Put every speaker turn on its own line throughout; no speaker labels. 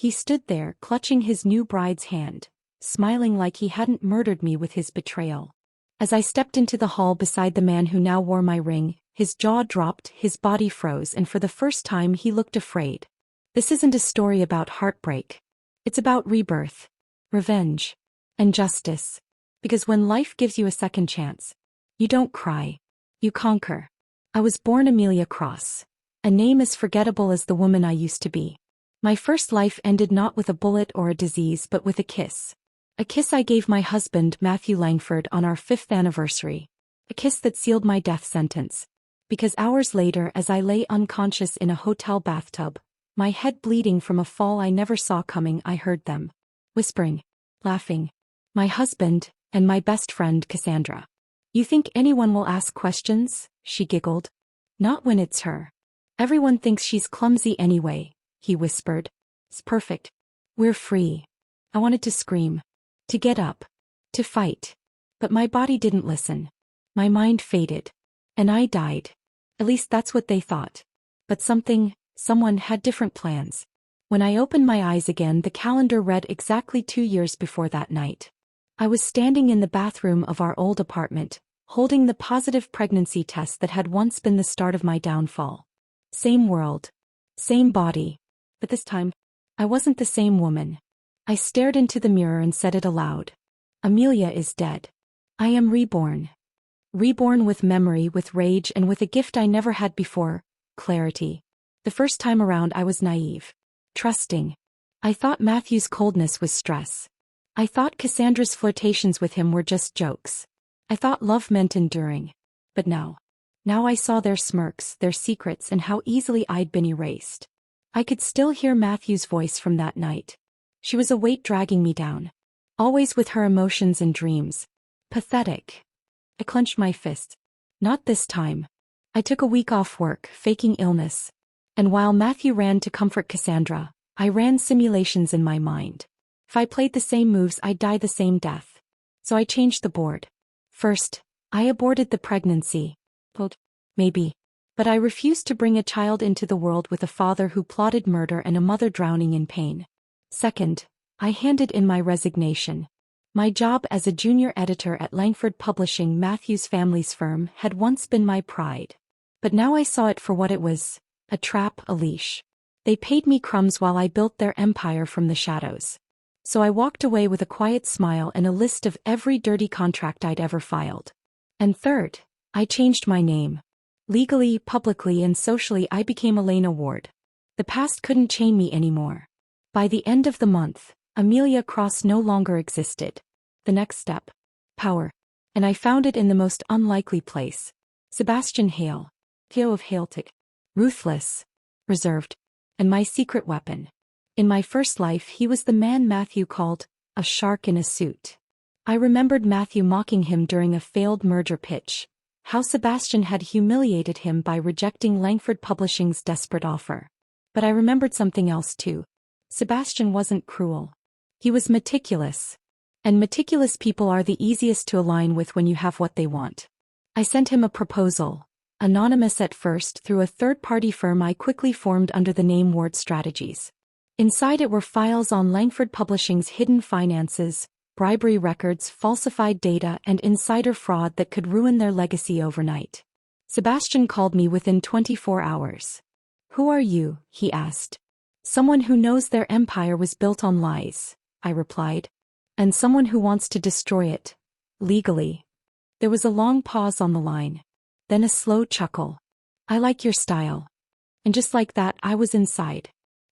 He stood there, clutching his new bride's hand, smiling like he hadn't murdered me with his betrayal. As I stepped into the hall beside the man who now wore my ring, his jaw dropped, his body froze, and for the first time he looked afraid. This isn't a story about heartbreak. It's about rebirth, revenge, and justice. Because when life gives you a second chance, you don't cry. You conquer. I was born Amelia Cross, a name as forgettable as the woman I used to be. My first life ended not with a bullet or a disease but with a kiss. A kiss I gave my husband, Matthew Langford, on our 5th anniversary. A kiss that sealed my death sentence. Because hours later, as I lay unconscious in a hotel bathtub, my head bleeding from a fall I never saw coming, I heard them. Whispering. Laughing. My husband, and my best friend Cassandra. You think anyone will ask questions? She giggled. Not when it's her. Everyone thinks she's clumsy anyway, he whispered. It's perfect. We're free. I wanted to scream. To get up. To fight. But my body didn't listen. My mind faded. And I died. At least that's what they thought. But someone had different plans. When I opened my eyes again, the calendar read exactly 2 years before that night. I was standing in the bathroom of our old apartment, holding the positive pregnancy test that had once been the start of my downfall. Same world. Same body. But this time, I wasn't the same woman. I stared into the mirror and said it aloud. Amelia is dead. I am reborn. Reborn with memory, with rage, and with a gift I never had before, clarity. The first time around I was naive. Trusting. I thought Matthew's coldness was stress. I thought Cassandra's flirtations with him were just jokes. I thought love meant enduring. But now I saw their smirks, their secrets, and how easily I'd been erased. I could still hear Matthew's voice from that night. She was a weight dragging me down. Always with her emotions and dreams. Pathetic. I clenched my fist. Not this time. I took a week off work, faking illness. And while Matthew ran to comfort Cassandra, I ran simulations in my mind. If I played the same moves, I'd die the same death. So I changed the board. First, I aborted the pregnancy. Maybe. But I refused to bring a child into the world with a father who plotted murder and a mother drowning in pain. Second, I handed in my resignation. My job as a junior editor at Langford Publishing, Matthew's family's firm, had once been my pride. But now I saw it for what it was, a trap, a leash. They paid me crumbs while I built their empire from the shadows. So I walked away with a quiet smile and a list of every dirty contract I'd ever filed. And third, I changed my name. Legally, publicly, and socially, I became Elena Ward. The past couldn't chain me anymore. By the end of the month, Amelia Cross no longer existed. The next step. Power. And I found it in the most unlikely place. Sebastian Hale. Theo of Hale. Ruthless. Reserved. And my secret weapon. In my first life, he was the man Matthew called a shark in a suit. I remembered Matthew mocking him during a failed merger pitch. How Sebastian had humiliated him by rejecting Langford Publishing's desperate offer. But I remembered something else too. Sebastian wasn't cruel. He was meticulous. And meticulous people are the easiest to align with when you have what they want. I sent him a proposal, anonymous at first, through a third-party firm I quickly formed under the name Ward Strategies. Inside it were files on Langford Publishing's hidden finances, bribery records, falsified data, and insider fraud that could ruin their legacy overnight. Sebastian called me within 24 hours. "Who are you?" he asked. "Someone who knows their empire was built on lies," I replied. "And someone who wants to destroy it. Legally." There was a long pause on the line. Then a slow chuckle. "I like your style." And just like that, I was inside.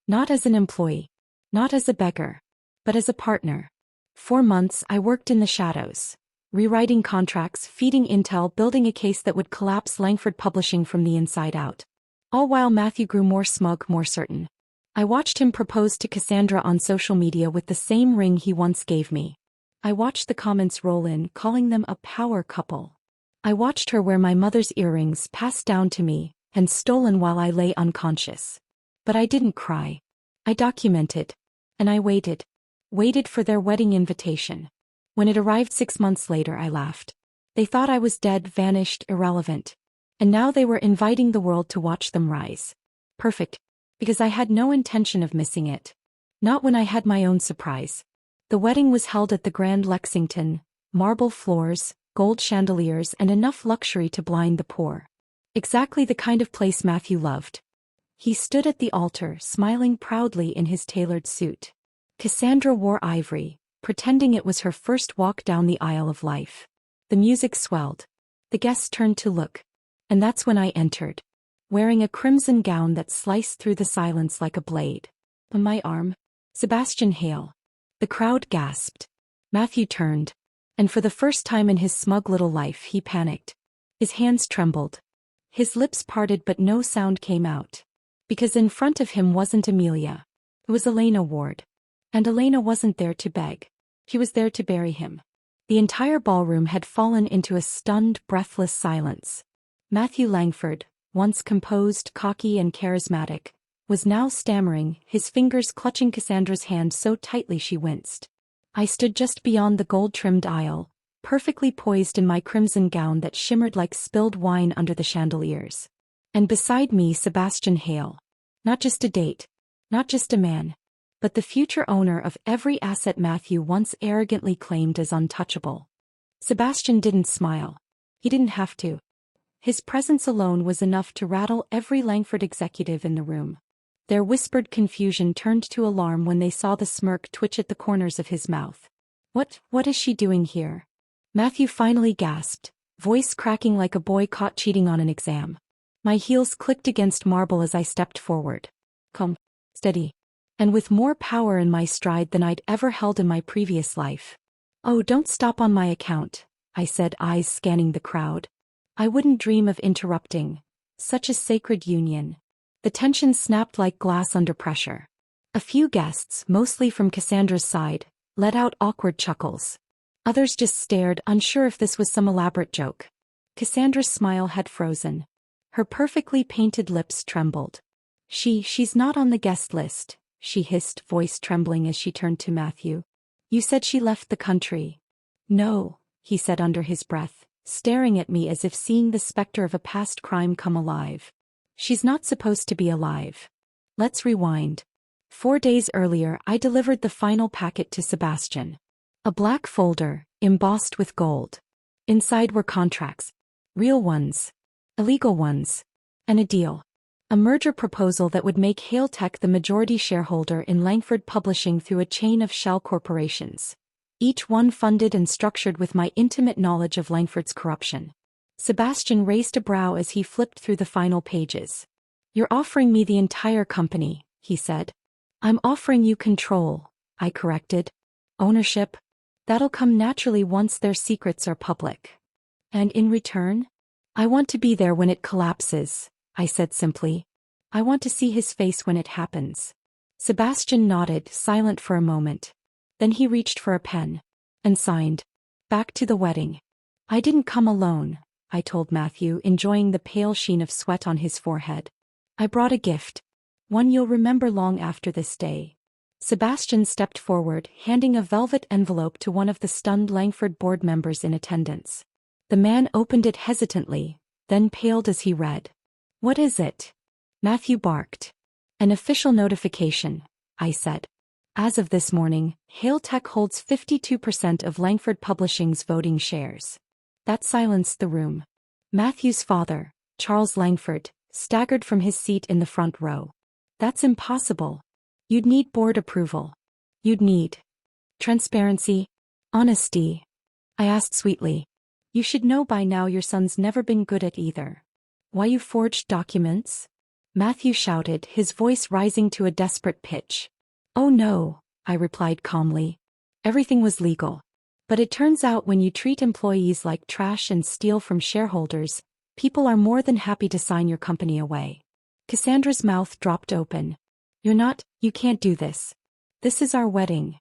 Not as an employee. Not as a beggar. But as a partner. 4 months I worked in the shadows. Rewriting contracts, feeding intel, building a case that would collapse Langford Publishing from the inside out. All while Matthew grew more smug, more certain. I watched him propose to Cassandra on social media with the same ring he once gave me. I watched the comments roll in, calling them a power couple. I watched her wear my mother's earrings, passed down to me, and stolen while I lay unconscious. But I didn't cry. I documented. And I waited. Waited for their wedding invitation. When it arrived 6 months later, I laughed. They thought I was dead, vanished, irrelevant. And now they were inviting the world to watch them rise. Perfect. Because I had no intention of missing it. Not when I had my own surprise. The wedding was held at the Grand Lexington, marble floors, gold chandeliers and enough luxury to blind the poor. Exactly the kind of place Matthew loved. He stood at the altar, smiling proudly in his tailored suit. Cassandra wore ivory, pretending it was her first walk down the aisle of life. The music swelled. The guests turned to look. And that's when I entered, wearing a crimson gown that sliced through the silence like a blade. On my arm, Sebastian Hale. The crowd gasped. Matthew turned. And for the first time in his smug little life he panicked. His hands trembled. His lips parted but no sound came out. Because in front of him wasn't Amelia. It was Elena Ward. And Elena wasn't there to beg. She was there to bury him. The entire ballroom had fallen into a stunned, breathless silence. Matthew Langford, once composed, cocky and charismatic, was now stammering, his fingers clutching Cassandra's hand so tightly she winced. I stood just beyond the gold-trimmed aisle, perfectly poised in my crimson gown that shimmered like spilled wine under the chandeliers. And beside me Sebastian Hale. Not just a date, not just a man, but the future owner of every asset Matthew once arrogantly claimed as untouchable. Sebastian didn't smile. He didn't have to. His presence alone was enough to rattle every Langford executive in the room. Their whispered confusion turned to alarm when they saw the smirk twitch at the corners of his mouth. What is she doing here? Matthew finally gasped, voice cracking like a boy caught cheating on an exam. My heels clicked against marble as I stepped forward. Calm, steady, and with more power in my stride than I'd ever held in my previous life. Oh, don't stop on my account, I said, eyes scanning the crowd. I wouldn't dream of interrupting. Such a sacred union. The tension snapped like glass under pressure. A few guests, mostly from Cassandra's side, let out awkward chuckles. Others just stared, unsure if this was some elaborate joke. Cassandra's smile had frozen. Her perfectly painted lips trembled. She's not on the guest list, she hissed, voice trembling as she turned to Matthew. You said she left the country. No, he said under his breath, staring at me as if seeing the specter of a past crime come alive. She's not supposed to be alive. Let's rewind. 4 days earlier I delivered the final packet to Sebastian. A black folder, embossed with gold. Inside were contracts. Real ones. Illegal ones. And a deal. A merger proposal that would make Hale Tech the majority shareholder in Langford Publishing through a chain of shell corporations. Each one funded and structured with my intimate knowledge of Langford's corruption. Sebastian raised a brow as he flipped through the final pages. You're offering me the entire company, he said. I'm offering you control, I corrected. Ownership? That'll come naturally once their secrets are public. And in return? I want to be there when it collapses, I said simply. I want to see his face when it happens. Sebastian nodded, silent for a moment. Then he reached for a pen. And signed. Back to the wedding. I didn't come alone, I told Matthew, enjoying the pale sheen of sweat on his forehead. I brought a gift. One you'll remember long after this day. Sebastian stepped forward, handing a velvet envelope to one of the stunned Langford board members in attendance. The man opened it hesitantly, then paled as he read. What is it? Matthew barked. An official notification, I said. As of this morning, Hale Tech holds 52% of Langford Publishing's voting shares. That silenced the room. Matthew's father, Charles Langford, staggered from his seat in the front row. That's impossible. You'd need board approval. You'd need transparency, honesty. I asked sweetly. You should know by now your son's never been good at either. Why you forged documents? Matthew shouted, his voice rising to a desperate pitch. Oh no, I replied calmly. Everything was legal. But it turns out when you treat employees like trash and steal from shareholders, people are more than happy to sign your company away. Cassandra's mouth dropped open. You can't do this. This is our wedding.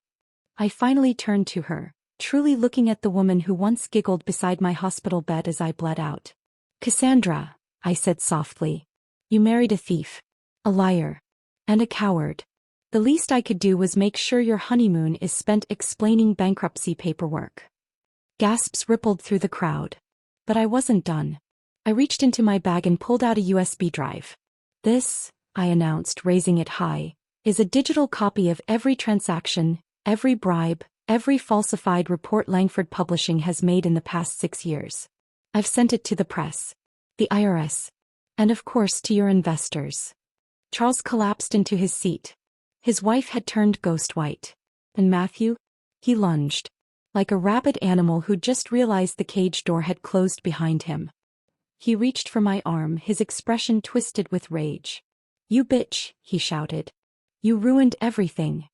I finally turned to her, truly looking at the woman who once giggled beside my hospital bed as I bled out. Cassandra, I said softly. You married a thief, a liar, and a coward. The least I could do was make sure your honeymoon is spent explaining bankruptcy paperwork. Gasps rippled through the crowd. But I wasn't done. I reached into my bag and pulled out a USB drive. This, I announced, raising it high, is a digital copy of every transaction, every bribe, every falsified report Langford Publishing has made in the past 6 years. I've sent it to the press, the IRS, and of course to your investors. Charles collapsed into his seat. His wife had turned ghost white. And Matthew? He lunged, like a rabid animal who just realized the cage door had closed behind him. He reached for my arm, his expression twisted with rage. You bitch, he shouted. You ruined everything.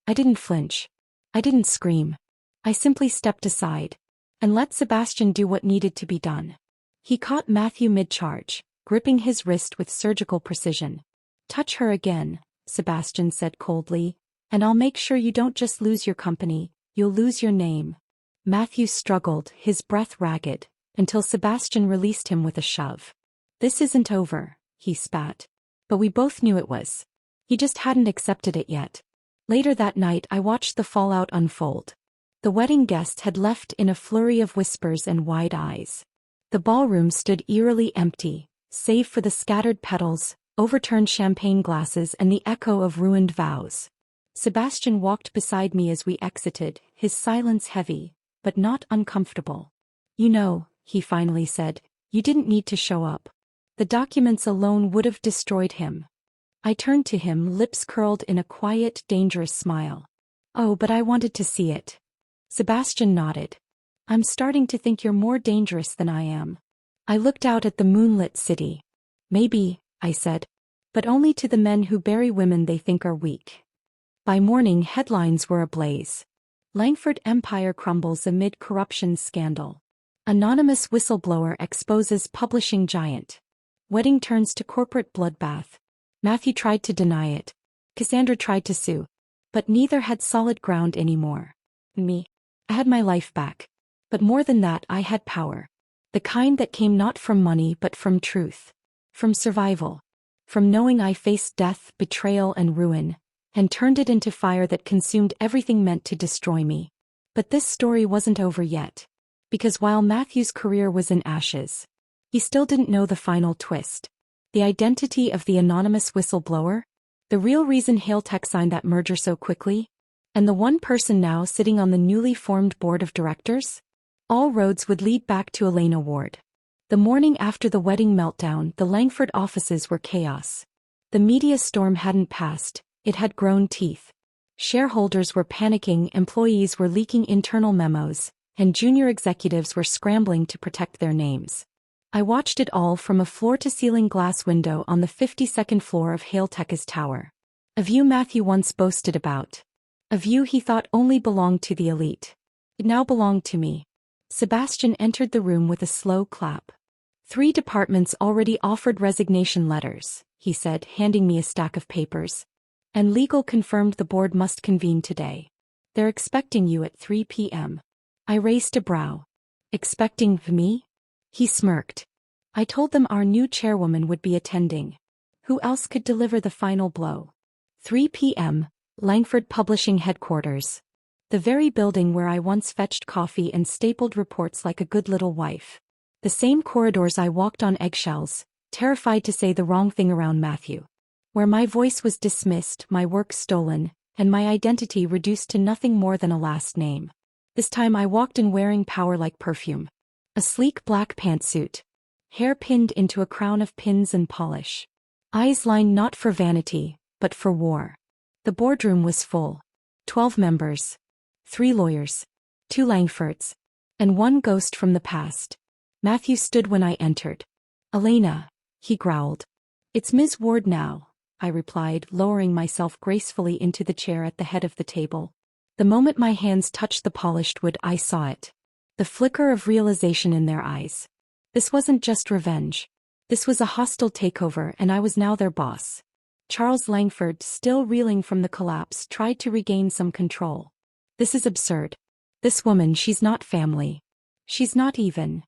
I didn't flinch. I didn't scream. I simply stepped aside and let Sebastian do what needed to be done. He caught Matthew mid-charge, gripping his wrist with surgical precision. Touch her again, Sebastian said coldly, and I'll make sure you don't just lose your company, you'll lose your name. Matthew struggled, his breath ragged, until Sebastian released him with a shove. This isn't over, he spat. But we both knew it was. He just hadn't accepted it yet. Later that night I watched the fallout unfold. The wedding guests had left in a flurry of whispers and wide eyes. The ballroom stood eerily empty, save for the scattered petals, overturned champagne glasses and the echo of ruined vows. Sebastian walked beside me as we exited, his silence heavy, but not uncomfortable. You know, he finally said, you didn't need to show up. The documents alone would have destroyed him. I turned to him, lips curled in a quiet, dangerous smile. Oh, but I wanted to see it. Sebastian nodded. I'm starting to think you're more dangerous than I am. I looked out at the moonlit city. Maybe, I said. But only to the men who bury women they think are weak. By morning headlines were ablaze. Langford Empire crumbles amid corruption scandal. Anonymous whistleblower exposes publishing giant. Wedding turns to corporate bloodbath. Matthew tried to deny it. Cassandra tried to sue. But neither had solid ground anymore. Me. I had my life back. But more than that, I had power. The kind that came not from money but from truth. From survival. From knowing I faced death, betrayal and ruin, and turned it into fire that consumed everything meant to destroy me. But this story wasn't over yet. Because while Matthew's career was in ashes, he still didn't know the final twist. The identity of the anonymous whistleblower? The real reason Hale Tech signed that merger so quickly? And the one person now sitting on the newly formed board of directors? All roads would lead back to Elena Ward. The morning after the wedding meltdown, the Langford offices were chaos. The media storm hadn't passed, it had grown teeth. Shareholders were panicking, employees were leaking internal memos, and junior executives were scrambling to protect their names. I watched it all from a floor-to-ceiling glass window on the 52nd floor of Hale Tech's tower. A view Matthew once boasted about. A view he thought only belonged to the elite. It now belonged to me. Sebastian entered the room with a slow clap. 3 departments already offered resignation letters, he said, handing me a stack of papers. And legal confirmed the board must convene today. They're expecting you at 3 p.m. I raised a brow. Expecting me? He smirked. I told them our new chairwoman would be attending. Who else could deliver the final blow? 3 p.m., Langford Publishing headquarters. The very building where I once fetched coffee and stapled reports like a good little wife. The same corridors I walked on eggshells, terrified to say the wrong thing around Matthew. Where my voice was dismissed, my work stolen, and my identity reduced to nothing more than a last name. This time I walked in wearing power like perfume. A sleek black pantsuit. Hair pinned into a crown of pins and polish. Eyes lined not for vanity, but for war. The boardroom was full. 12 members. 3 lawyers. 2 Langfords. And 1 ghost from the past. Matthew stood when I entered. Elena, he growled. It's Ms. Ward now, I replied, lowering myself gracefully into the chair at the head of the table. The moment my hands touched the polished wood, I saw it. The flicker of realization in their eyes. This wasn't just revenge. This was a hostile takeover, and I was now their boss. Charles Langford, still reeling from the collapse, tried to regain some control. This is absurd. This woman, she's not family. She's not even.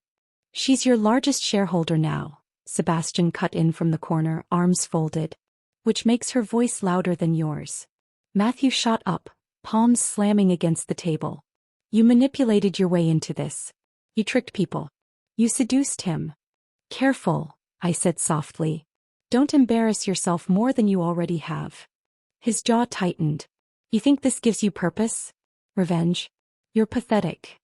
She's your largest shareholder now, Sebastian cut in from the corner, arms folded. Which makes her voice louder than yours. Matthew shot up, palms slamming against the table. You manipulated your way into this. You tricked people. You seduced him. Careful, I said softly. Don't embarrass yourself more than you already have. His jaw tightened. You think this gives you purpose? Revenge? You're pathetic.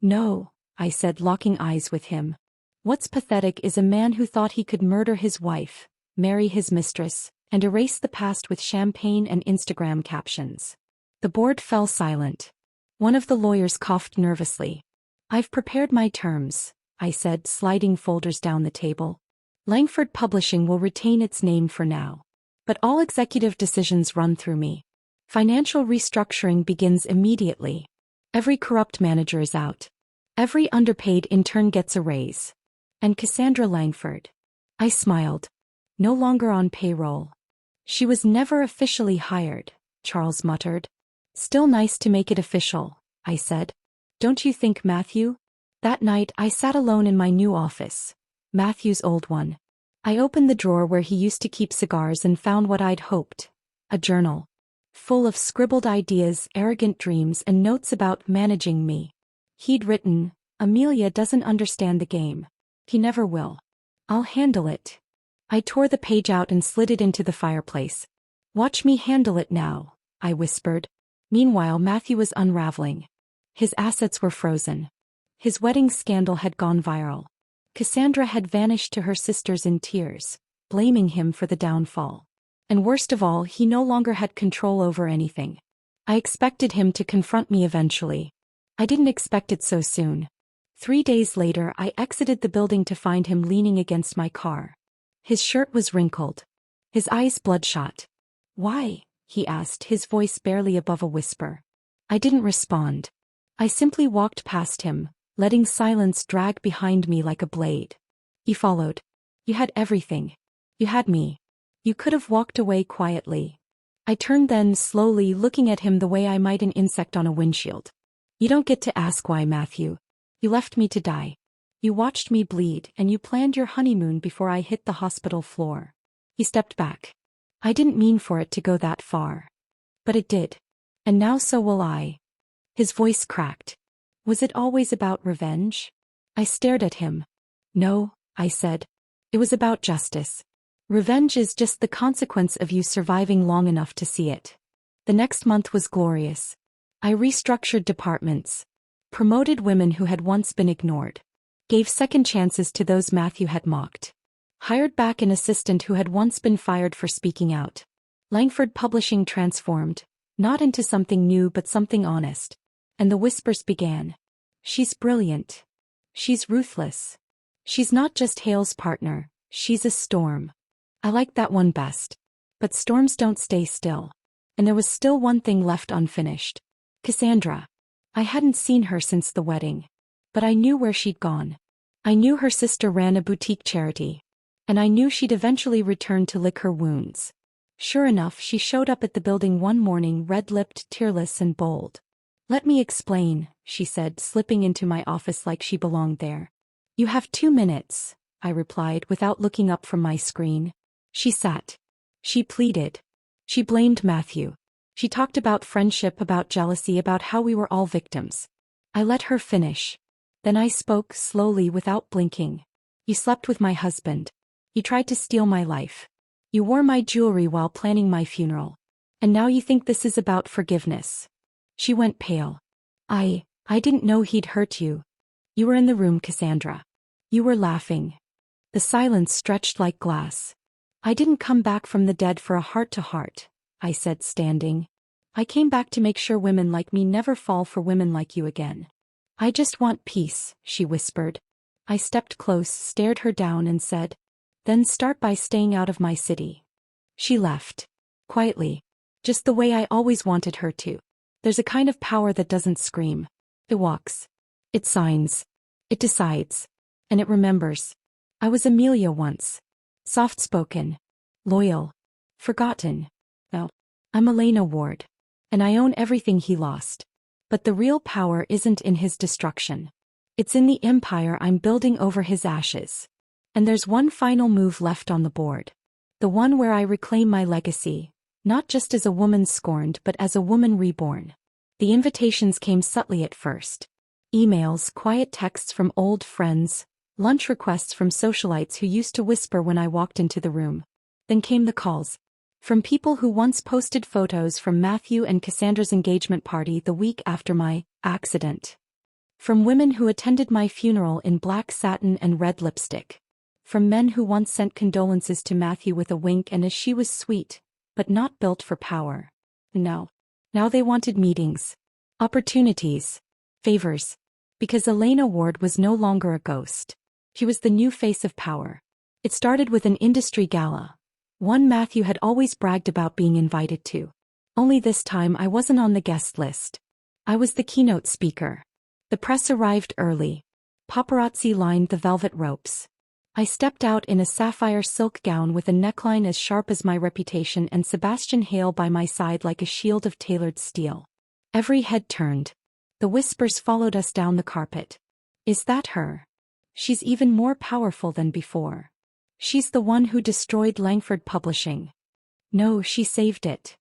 No, I said, locking eyes with him. What's pathetic is a man who thought he could murder his wife, marry his mistress, and erase the past with champagne and Instagram captions. The board fell silent. One of the lawyers coughed nervously. I've prepared my terms, I said, sliding folders down the table. Langford Publishing will retain its name for now. But all executive decisions run through me. Financial restructuring begins immediately. Every corrupt manager is out. Every underpaid intern gets a raise. And Cassandra Langford. I smiled. No longer on payroll. She was never officially hired, Charles muttered. Still nice to make it official, I said. Don't you think, Matthew? That night I sat alone in my new office. Matthew's old one. I opened the drawer where he used to keep cigars and found what I'd hoped. A journal. Full of scribbled ideas, arrogant dreams, and notes about managing me. He'd written, Amelia doesn't understand the game. He never will. I'll handle it. I tore the page out and slid it into the fireplace. Watch me handle it now, I whispered. Meanwhile, Matthew was unraveling. His assets were frozen. His wedding scandal had gone viral. Cassandra had vanished to her sisters in tears, blaming him for the downfall. And worst of all, he no longer had control over anything. I expected him to confront me eventually. I didn't expect it so soon. 3 days later, I exited the building to find him leaning against my car. His shirt was wrinkled. His eyes bloodshot. Why? He asked, his voice barely above a whisper. I didn't respond. I simply walked past him, letting silence drag behind me like a blade. He followed. You had everything. You had me. You could have walked away quietly. I turned then, slowly, looking at him the way I might an insect on a windshield. You don't get to ask why, Matthew. You left me to die. You watched me bleed, and you planned your honeymoon before I hit the hospital floor. He stepped back. I didn't mean for it to go that far. But it did. And now so will I. His voice cracked. Was it always about revenge? I stared at him. No, I said. It was about justice. Revenge is just the consequence of you surviving long enough to see it. The next month was glorious. I restructured departments. Promoted women who had once been ignored. Gave second chances to those Matthew had mocked. Hired back an assistant who had once been fired for speaking out. Langford Publishing transformed, not into something new but something honest. And the whispers began. She's brilliant. She's ruthless. She's not just Hale's partner, she's a storm. I like that one best. But storms don't stay still. And there was still one thing left unfinished. Cassandra. I hadn't seen her since the wedding. But I knew where she'd gone. I knew her sister ran a boutique charity. And I knew she'd eventually return to lick her wounds. Sure enough, she showed up at the building one morning, red-lipped, tearless, and bold. Let me explain, she said, slipping into my office like she belonged there. You have 2 minutes, I replied without looking up from my screen. She sat. She pleaded. She blamed Matthew. She talked about friendship, about jealousy, about how we were all victims. I let her finish. Then I spoke slowly without blinking. You slept with my husband. You tried to steal my life. You wore my jewelry while planning my funeral. And now you think this is about forgiveness. She went pale. I didn't know he'd hurt you. You were in the room, Cassandra. You were laughing. The silence stretched like glass. I didn't come back from the dead for a heart-to-heart, I said, standing. I came back to make sure women like me never fall for women like you again. I just want peace, she whispered. I stepped close, stared her down and said, then start by staying out of my city. She left. Quietly. Just the way I always wanted her to. There's a kind of power that doesn't scream. It walks. It signs. It decides. And it remembers. I was Amelia once. Soft-spoken. Loyal. Forgotten. Well, I'm Elena Ward. And I own everything he lost. But the real power isn't in his destruction. It's in the empire I'm building over his ashes. And there's one final move left on the board. The one where I reclaim my legacy, not just as a woman scorned but as a woman reborn. The invitations came subtly at first. Emails, quiet texts from old friends, lunch requests from socialites who used to whisper when I walked into the room. Then came the calls. From people who once posted photos from Matthew and Cassandra's engagement party the week after my accident. From women who attended my funeral in black satin and red lipstick. From men who once sent condolences to Matthew with a wink and a "she was sweet, but not built for power." Now they wanted meetings, opportunities, favors. Because Elena Ward was no longer a ghost. She was the new face of power. It started with an industry gala. One Matthew had always bragged about being invited to. Only this time I wasn't on the guest list. I was the keynote speaker. The press arrived early. Paparazzi lined the velvet ropes. I stepped out in a sapphire silk gown with a neckline as sharp as my reputation and Sebastian Hale by my side like a shield of tailored steel. Every head turned. The whispers followed us down the carpet. Is that her? She's even more powerful than before. She's the one who destroyed Langford Publishing. No, she saved it.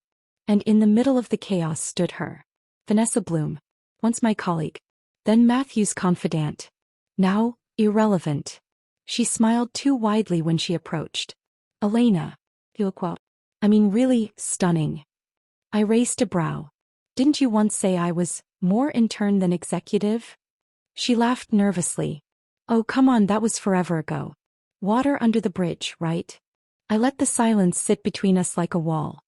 And in the middle of the chaos stood her. Vanessa Bloom. Once my colleague. Then Matthew's confidant. Now, irrelevant. She smiled too widely when she approached. Elena. You look well. I mean really, stunning. I raised a brow. Didn't you once say I was more intern than executive? She laughed nervously. Oh come on, that was forever ago. Water under the bridge, right? I let the silence sit between us like a wall.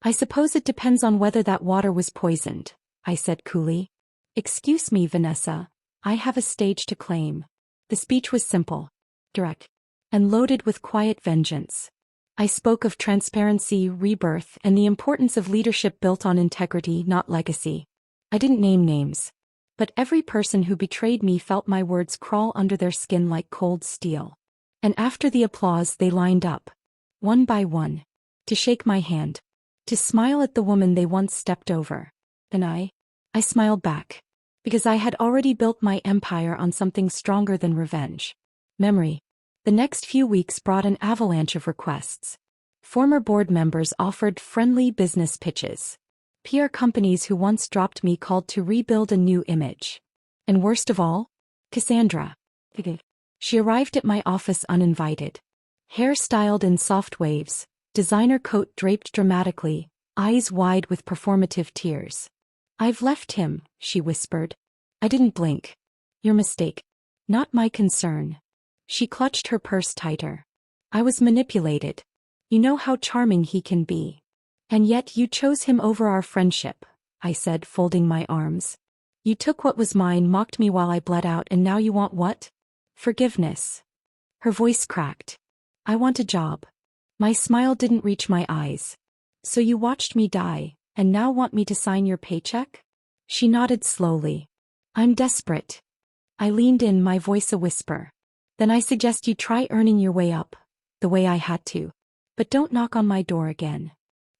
I suppose it depends on whether that water was poisoned, I said coolly. Excuse me, Vanessa, I have a stage to claim. The speech was simple, direct, and loaded with quiet vengeance. I spoke of transparency, rebirth, and the importance of leadership built on integrity, not legacy. I didn't name names. But every person who betrayed me felt my words crawl under their skin like cold steel. And after the applause they lined up, one by one, to shake my hand, to smile at the woman they once stepped over. And I smiled back. Because I had already built my empire on something stronger than revenge. Memory. The next few weeks brought an avalanche of requests. Former board members offered friendly business pitches. PR companies who once dropped me called to rebuild a new image. And worst of all, Cassandra. She arrived at my office uninvited. Hair styled in soft waves, designer coat draped dramatically, eyes wide with performative tears. I've left him, she whispered. I didn't blink. Your mistake. Not my concern. She clutched her purse tighter. I was manipulated. You know how charming he can be. And yet you chose him over our friendship, I said, folding my arms. You took what was mine, mocked me while I bled out, and now you want what? Forgiveness. Her voice cracked. I want a job. My smile didn't reach my eyes. So you watched me die, and now want me to sign your paycheck? She nodded slowly. I'm desperate. I leaned in, my voice a whisper. Then I suggest you try earning your way up, the way I had to. But don't knock on my door again.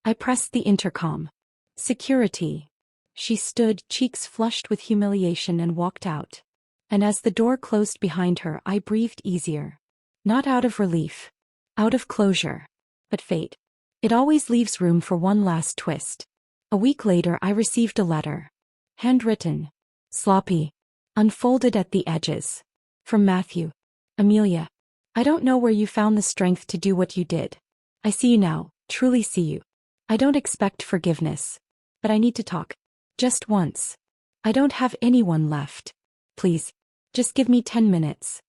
I pressed the intercom. Security. She stood, cheeks flushed with humiliation, and walked out. And as the door closed behind her, I breathed easier. Not out of relief. Out of closure. But fate. It always leaves room for one last twist. A week later I received a letter. Handwritten. Sloppy. Unfolded at the edges. From Matthew. Amelia. I don't know where you found the strength to do what you did. I see you now, truly see you. I don't expect forgiveness. But I need to talk. Just once. I don't have anyone left. Please. Just give me 10 minutes.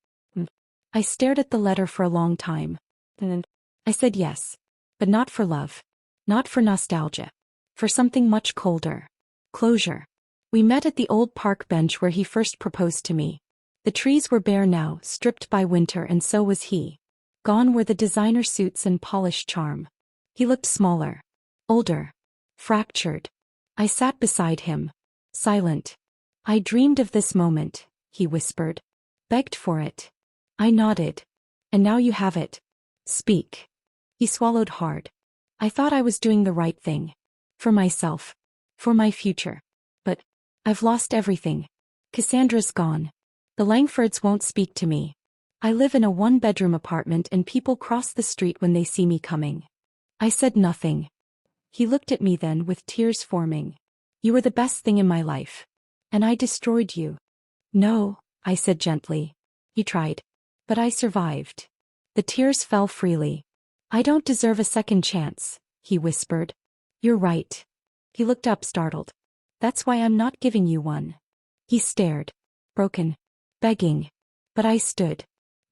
I stared at the letter for a long time. Then I said yes. But not for love. Not for nostalgia. For something much colder. Closure. We met at the old park bench where he first proposed to me. The trees were bare now, stripped by winter, and so was he. Gone were the designer suits and polished charm. He looked smaller. Older. Fractured. I sat beside him. Silent. I dreamed of this moment, he whispered. Begged for it. I nodded. And now you have it. Speak. He swallowed hard. I thought I was doing the right thing. For myself. For my future. But I've lost everything. Cassandra's gone. The Langfords won't speak to me. I live in a one-bedroom apartment and people cross the street when they see me coming. I said nothing. He looked at me then with tears forming. You were the best thing in my life. And I destroyed you. No, I said gently. You tried. But I survived. The tears fell freely. I don't deserve a second chance, he whispered. You're right. He looked up startled. That's why I'm not giving you one. He stared. Broken. Begging. But I stood.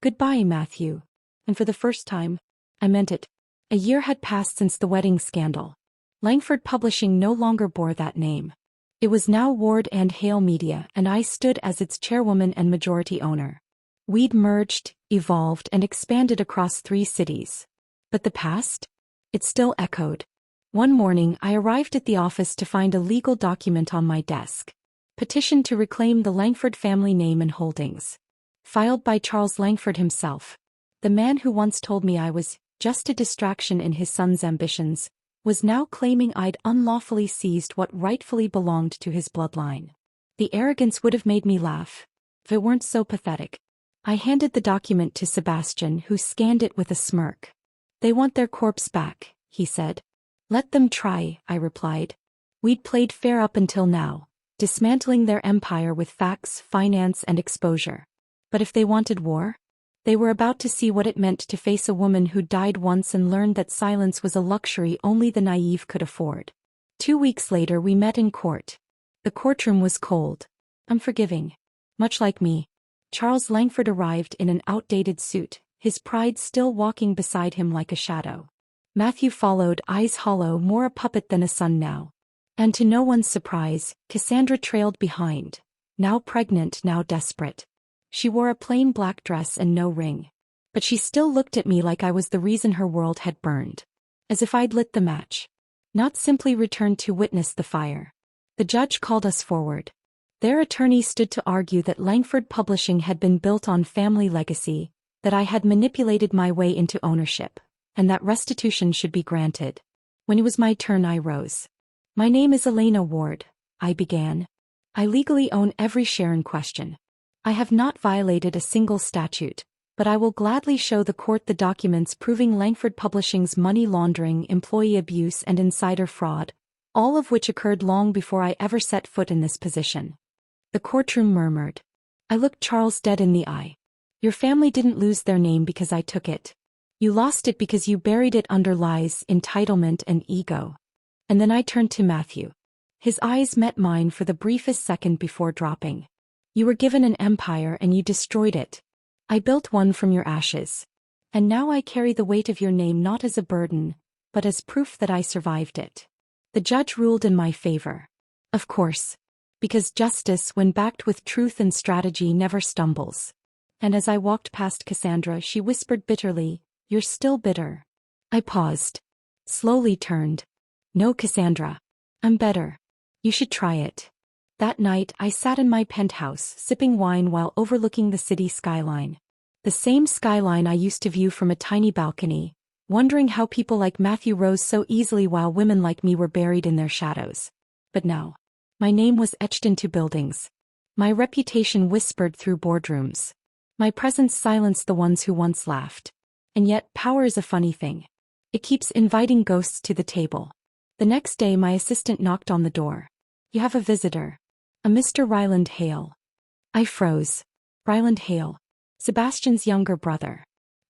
Goodbye, Matthew. And for the first time, I meant it. A year had passed since the wedding scandal. Langford Publishing no longer bore that name. It was now Ward and Hale Media, and I stood as its chairwoman and majority owner. We'd merged, evolved, and expanded across 3 cities. But the past? It still echoed. One morning I arrived at the office to find a legal document on my desk. Petition to reclaim the Langford family name and holdings. Filed by Charles Langford himself. The man who once told me I was just a distraction in his son's ambitions, was now claiming I'd unlawfully seized what rightfully belonged to his bloodline. The arrogance would have made me laugh, if it weren't so pathetic. I handed the document to Sebastian, who scanned it with a smirk. They want their corpse back, he said. Let them try, I replied. We'd played fair up until now, dismantling their empire with facts, finance, and exposure. But if they wanted war? They were about to see what it meant to face a woman who died once and learned that silence was a luxury only the naive could afford. 2 weeks later we met in court. The courtroom was cold. Unforgiving. Much like me. Charles Langford arrived in an outdated suit, his pride still walking beside him like a shadow. Matthew followed, eyes hollow, more a puppet than a son now. And to no one's surprise, Cassandra trailed behind, now pregnant, now desperate. She wore a plain black dress and no ring. But she still looked at me like I was the reason her world had burned. As if I'd lit the match. Not simply returned to witness the fire. The judge called us forward. Their attorney stood to argue that Langford Publishing had been built on family legacy, that I had manipulated my way into ownership, and that restitution should be granted. When it was my turn I rose. My name is Elena Ward, I began. I legally own every share in question. I have not violated a single statute, but I will gladly show the court the documents proving Langford Publishing's money laundering, employee abuse, and insider fraud, all of which occurred long before I ever set foot in this position. The courtroom murmured. I looked Charles dead in the eye. Your family didn't lose their name because I took it. You lost it because you buried it under lies, entitlement, and ego. And then I turned to Matthew. His eyes met mine for the briefest second before dropping. You were given an empire and you destroyed it. I built one from your ashes. And now I carry the weight of your name not as a burden, but as proof that I survived it. The judge ruled in my favor. Of course. Because justice, when backed with truth and strategy, never stumbles. And as I walked past Cassandra, she whispered bitterly, You're still bitter. I paused. Slowly turned. No, Cassandra. I'm better. You should try it. That night I sat in my penthouse, sipping wine while overlooking the city skyline. The same skyline I used to view from a tiny balcony, wondering how people like Matthew rose so easily while women like me were buried in their shadows. But now, my name was etched into buildings. My reputation whispered through boardrooms. My presence silenced the ones who once laughed. And yet, power is a funny thing. It keeps inviting ghosts to the table. The next day my assistant knocked on the door. You have a visitor. A Mr. Ryland Hale. I froze. Ryland Hale. Sebastian's younger brother.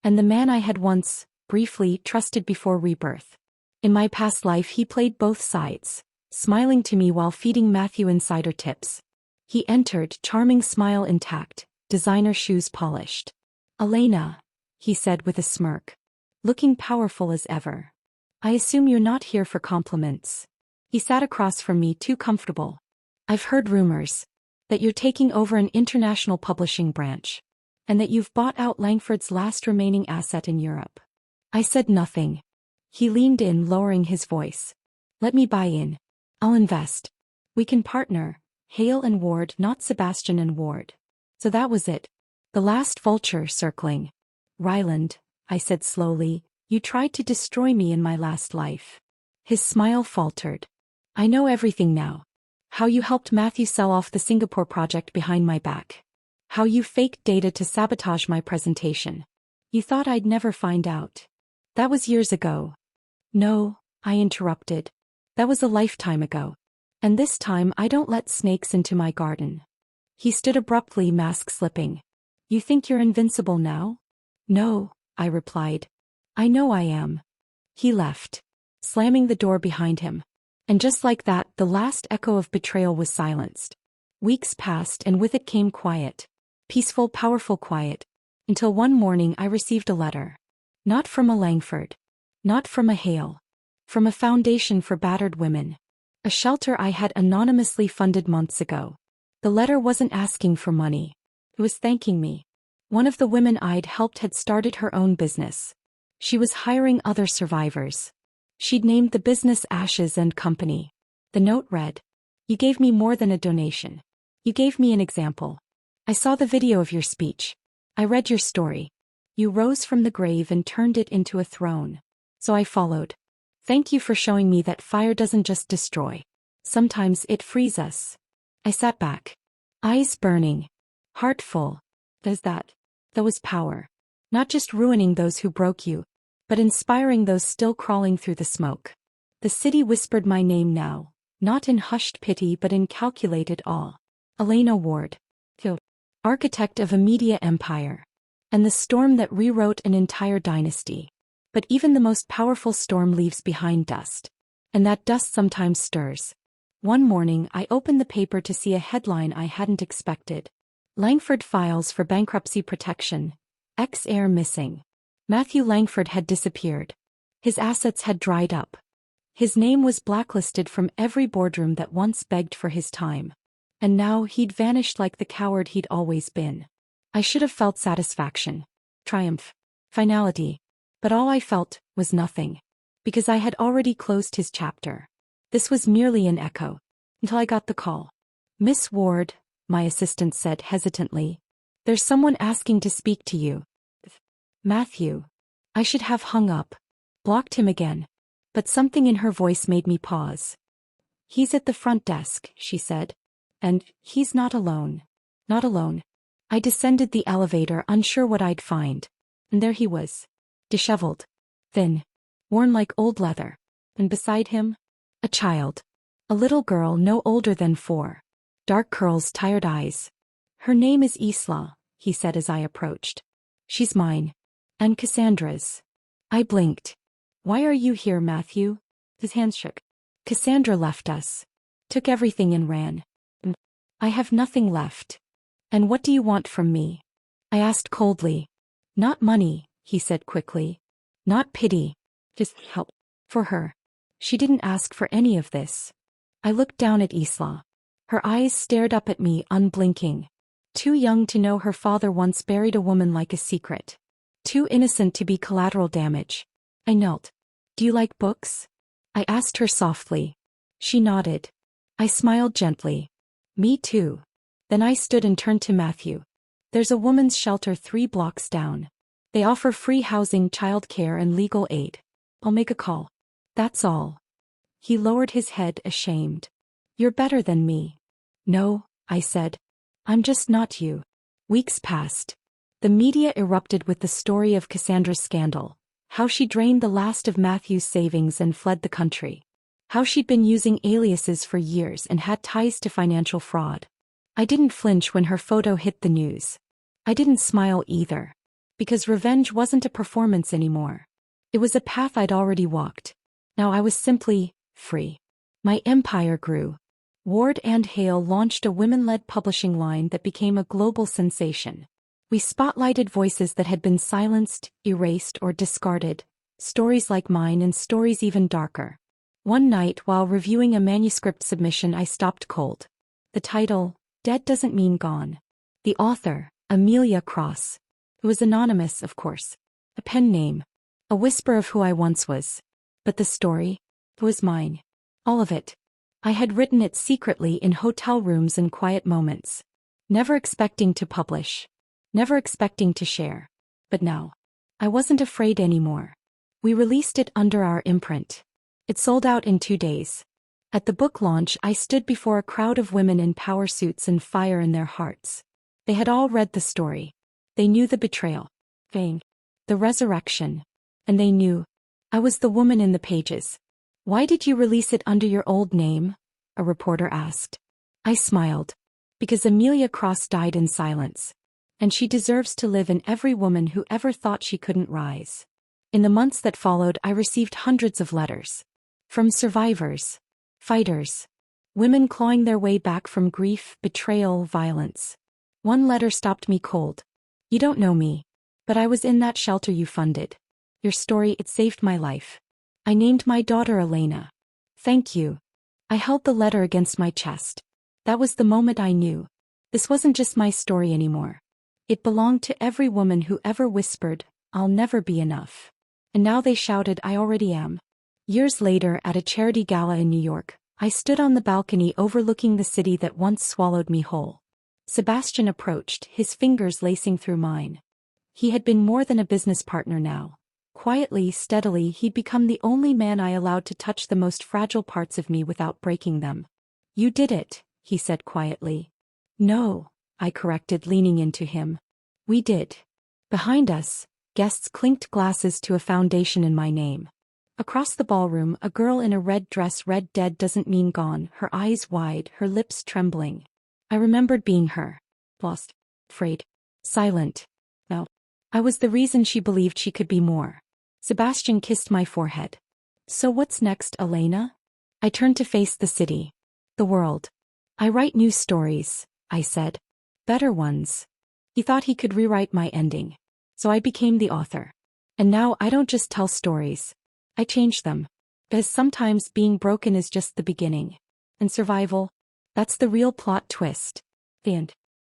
And the man I had once, briefly, trusted before Rebirth. In my past life he played both sides, smiling to me while feeding Matthew insider tips. He entered, charming smile intact, designer shoes polished. Elena, he said with a smirk. Looking powerful as ever. I assume you're not here for compliments. He sat across from me, too comfortable. I've heard rumors that you're taking over an international publishing branch, and that you've bought out Langford's last remaining asset in Europe. I said nothing. He leaned in, lowering his voice. Let me buy in. I'll invest. We can partner, Hale and Ward, not Sebastian and Ward. So that was it. The last vulture circling. Ryland, I said slowly, you tried to destroy me in my last life. His smile faltered. I know everything now. How you helped Matthew sell off the Singapore project behind my back. How you faked data to sabotage my presentation. You thought I'd never find out. That was years ago. No, I interrupted. That was a lifetime ago. And this time I don't let snakes into my garden. He stood abruptly, mask slipping. You think you're invincible now? No, I replied. I know I am. He left. slamming the door behind him. And just like that, the last echo of betrayal was silenced. Weeks passed and with it came quiet. Peaceful, powerful quiet. Until one morning I received a letter. Not from a Langford. Not from a Hale. From a foundation for battered women. A shelter I had anonymously funded months ago. The letter wasn't asking for money. It was thanking me. One of the women I'd helped had started her own business. She was hiring other survivors. She'd named the business Ashes and Company. The note read, "You gave me more than a donation. You gave me an example. I saw the video of your speech. I read your story. You rose from the grave and turned it into a throne. So I followed. Thank you for showing me that fire doesn't just destroy. Sometimes it frees us." I sat back. Eyes burning. Heart full. That was power. Not just ruining those who broke you, but inspiring those still crawling through the smoke. The city whispered my name now, not in hushed pity but in calculated awe. Elena Ward. Architect of a media empire. And the storm that rewrote an entire dynasty. But even the most powerful storm leaves behind dust. And that dust sometimes stirs. One morning I opened the paper to see a headline I hadn't expected. Langford files for bankruptcy protection. Ex-heir missing. Matthew Langford had disappeared. His assets had dried up. His name was blacklisted from every boardroom that once begged for his time. And now he'd vanished like the coward he'd always been. I should have felt satisfaction, triumph, finality. But all I felt was nothing. Because I had already closed his chapter. This was merely an echo. Until I got the call. "Miss Ward," my assistant said hesitantly. "There's someone asking to speak to you." Matthew. I should have hung up. Blocked him again. But something in her voice made me pause. "He's at the front desk," she said. "And he's not alone." Not alone. I descended the elevator, unsure what I'd find. And there he was. Disheveled. Thin. Worn like old leather. And beside him? A child. A little girl no older than 4. Dark curls, tired eyes. "Her name is Isla," he said as I approached. "She's mine. And Cassandra's." I blinked. "Why are you here, Matthew?" His hands shook. "Cassandra left us. Took everything and ran. I have nothing left." "And what do you want from me?" I asked coldly. "Not money," he said quickly. "Not pity. Just help. For her. She didn't ask for any of this." I looked down at Isla. Her eyes stared up at me unblinking. Too young to know her father once buried a woman like a secret. Too innocent to be collateral damage. I knelt. "Do you like books?" I asked her softly. She nodded. I smiled gently. "Me too." Then I stood and turned to Matthew. "There's a woman's shelter 3 blocks down. They offer free housing, childcare, and legal aid. I'll make a call. That's all." He lowered his head, ashamed. "You're better than me." "No," I said. "I'm just not you." Weeks passed. The media erupted with the story of Cassandra's scandal. How she drained the last of Matthew's savings and fled the country. How she'd been using aliases for years and had ties to financial fraud. I didn't flinch when her photo hit the news. I didn't smile either. Because revenge wasn't a performance anymore. It was a path I'd already walked. Now I was simply free. My empire grew. Ward and Hale launched a women-led publishing line that became a global sensation. We spotlighted voices that had been silenced, erased, or discarded, stories like mine and stories even darker. One night while reviewing a manuscript submission I stopped cold. The title, "Dead Doesn't Mean Gone." The author, Amelia Cross. It was anonymous, of course. A pen name. A whisper of who I once was. But the story? It was mine. All of it. I had written it secretly in hotel rooms and quiet moments. Never expecting to publish. Never expecting to share. But now. I wasn't afraid anymore. We released it under our imprint. It sold out in 2 days. At the book launch I stood before a crowd of women in power suits and fire in their hearts. They had all read the story. They knew the betrayal. Fame. The resurrection. And they knew. I was the woman in the pages. "Why did you release it under your old name?" a reporter asked. I smiled. Because Amelia Cross died in silence. And she deserves to live in every woman who ever thought she couldn't rise. In the months that followed I received hundreds of letters. From survivors. Fighters. Women clawing their way back from grief, betrayal, violence. One letter stopped me cold. You don't know me. But I was in that shelter you funded. Your story, it saved my life. I named my daughter Elena. Thank you. I held the letter against my chest. That was the moment I knew. This wasn't just my story anymore. It belonged to every woman who ever whispered, "I'll never be enough." And now they shouted, "I already am." Years later, at a charity gala in New York, I stood on the balcony overlooking the city that once swallowed me whole. Sebastian approached, his fingers lacing through mine. He had been more than a business partner now. Quietly, steadily, he'd become the only man I allowed to touch the most fragile parts of me without breaking them. "You did it," he said quietly. "No," I corrected, leaning into him. "We did." Behind us, guests clinked glasses to a foundation in my name. Across the ballroom, a girl in a red dress read "Dead doesn't mean gone," her eyes wide, her lips trembling. I remembered being her. Lost. Afraid. Silent. No. I was the reason she believed she could be more. Sebastian kissed my forehead. "So what's next, Elena?" I turned to face the city. The world. "I write new stories," I said. "Better ones." He thought he could rewrite my ending. So I became the author. And now I don't just tell stories. I change them. Because sometimes being broken is just the beginning. And survival, that's the real plot twist. The end.